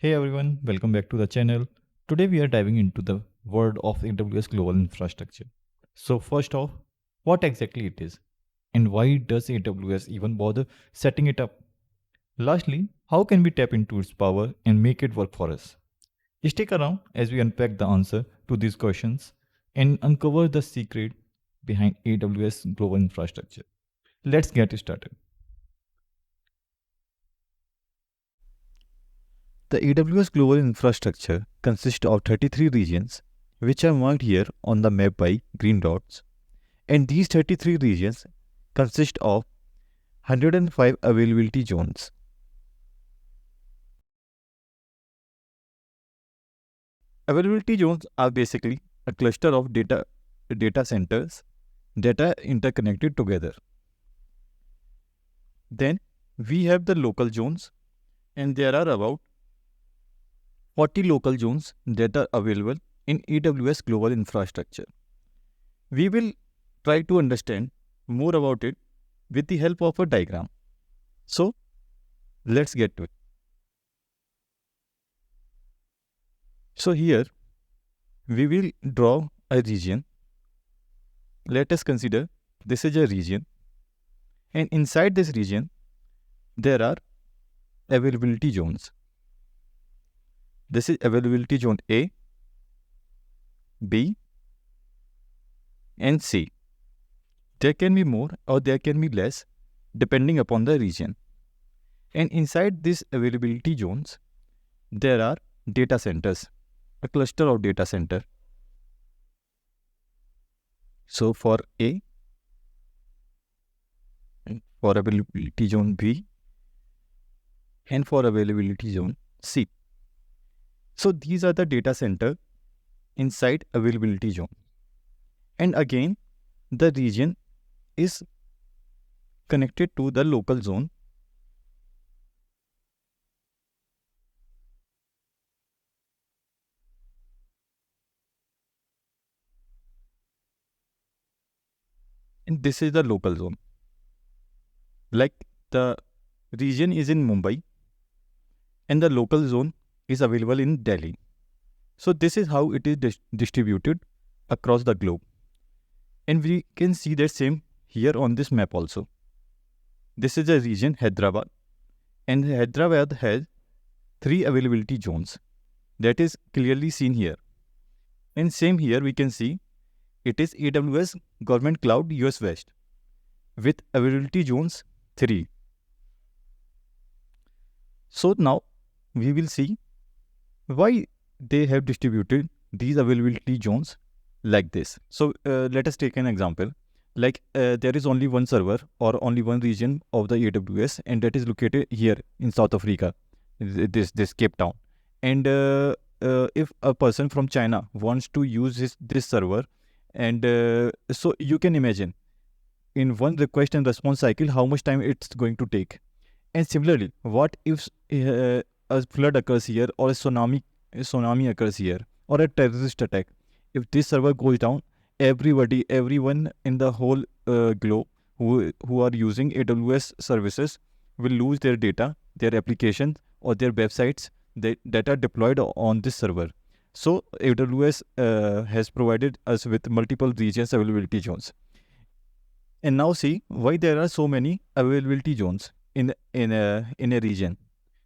Hey everyone, welcome back to the channel. Today we are diving into the world of AWS global infrastructure. So first off, what exactly it is and why does AWS even bother setting it up? Lastly, how can we tap into its power and make it work for us? Stick around as we unpack the answer to these questions and uncover the secret behind AWS global infrastructure. Let's get started. The AWS global infrastructure consists of 33 regions, which are marked here on the map by green dots. And these 33 regions consist of 105 availability zones. Availability zones are basically a cluster of data centers that are interconnected together. Then we have the local zones, and there are about 40 local zones that are available in AWS global infrastructure. We will try to understand more about it with the help of a diagram. So let's get to it. So here we will draw a region. Let us consider this is a region, and inside this region there are availability zones. This is availability zone A, B, and C. There can be more or there can be less depending upon the region. And inside these availability zones there are data centers, a cluster of data center. So for A, for availability zone B, and for availability zone C. So these are the data center inside availability zone. And again, the region is connected to the local zone. And this is the local zone. Like the region is in Mumbai and the local zone is available in Delhi. So this is how it is distributed across the globe. And we can see that same here on this map also. This is a region Hyderabad, and Hyderabad has 3 availability zones. That is clearly seen here. And same here we can see it is AWS Government Cloud US West with availability zones 3. So now we will see why they have distributed these availability zones like this. So let us take an example. Like there is only one server or only one region of the AWS, and that is located here in South Africa, this Cape Town. And if a person from China wants to use this server, and so you can imagine in one request and response cycle how much time it's going to take. And similarly, what if a flood occurs here, or a tsunami occurs here, or a terrorist attack? If this server goes down, everyone in the whole globe who are using AWS services will lose their data, their applications, or their websites that are deployed on this server. So AWS has provided us with multiple regions availability zones. And now see why there are so many availability zones in a region.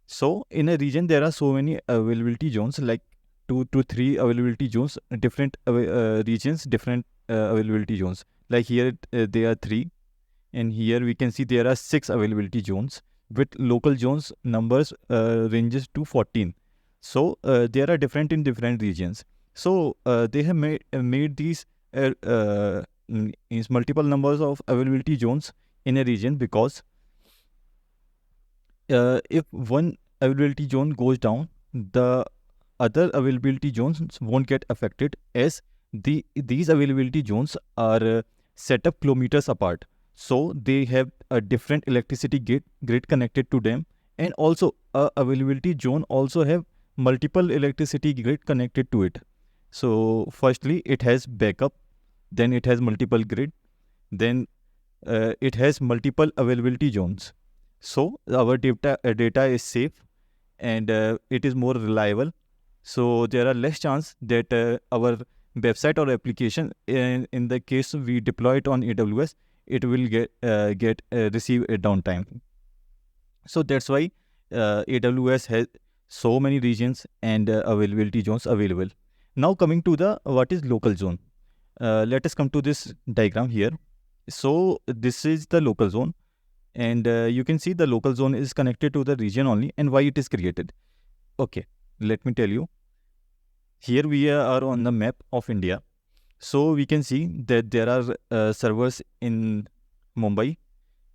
So in a region there are so many availability zones, like 2 to 3 availability zones, different regions, different availability zones. Like here there are 3, and here we can see there are 6 availability zones with local zones numbers ranges to 14. So they are different in different regions. So they have made these is multiple numbers of availability zones in a region, because if one availability zone goes down, the other availability zones won't get affected, as these availability zones are set up kilometers apart. So they have a different electricity grid connected to them, and also availability zone also have multiple electricity grid connected to it. So firstly, it has backup, then it has multiple grid, then it has multiple availability zones. So our data is safe, and it is more reliable. So there are less chance that our website or application, in the case we deploy it on AWS, it will get receive a downtime. So that's why AWS has so many regions and availability zones available. Now coming to the what is local zone. Let us come to this diagram here. So this is the local zone, and you can see the local zone is connected to the region only, and why it is created. Okay, let me tell you. Here we are on the map of India. So we can see that there are servers in Mumbai,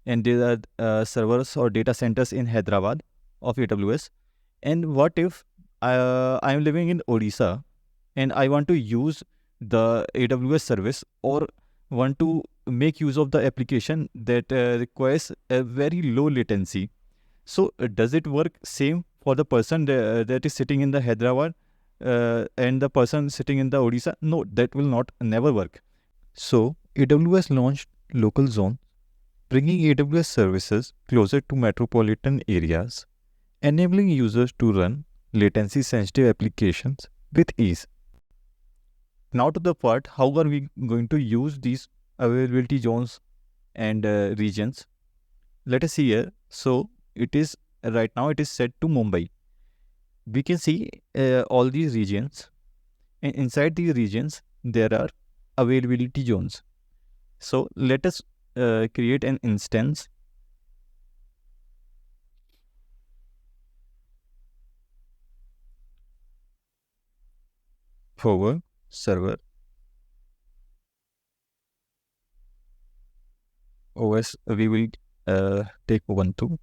and there are servers or data centers in Hyderabad of AWS. And what if I am living in Odisha and I want to use the AWS service, or want to make use of the application that requires a very low latency? So does it work same for the person that is sitting in the Hyderabad and the person sitting in the Odisha? No, that will not never work. So AWS launched local zone, bringing AWS services closer to metropolitan areas, enabling users to run latency-sensitive applications with ease. Now to the part, how are we going to use these availability zones and regions? Let us see here. So it is right now it is set to Mumbai. We can see all these regions, and inside these regions there are availability zones. So let us create an instance for server OS. We will take Ubuntu,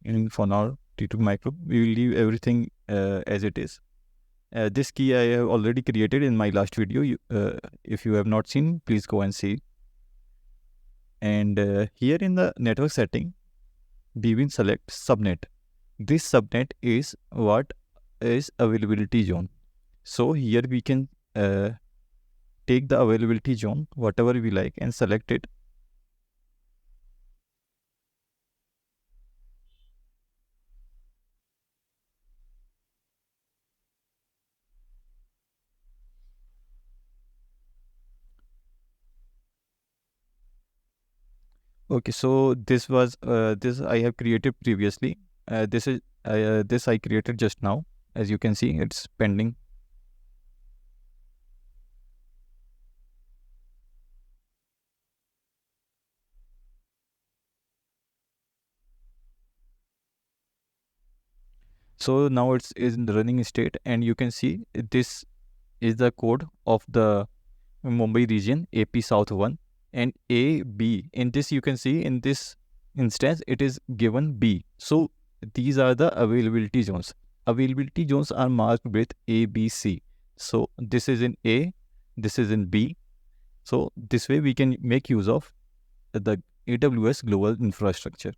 and for now T2 micro. We will leave everything as it is. This key I have already created in my last video. If you have not seen, please go and see. And here in the network setting, we will select subnet. This subnet is what is availability zone. So here we can take the availability zone, whatever we like, and select it. Okay, so this was this I have created previously. This I created just now. As you can see, it's pending. So now it's in the running state, and you can see this is the code of the Mumbai region AP South 1 and AB. In this, you can see in this instance, it is given B. So these are the availability zones. Availability zones are marked with A, B, C. So this is in A, this is in B. So this way we can make use of the AWS global infrastructure.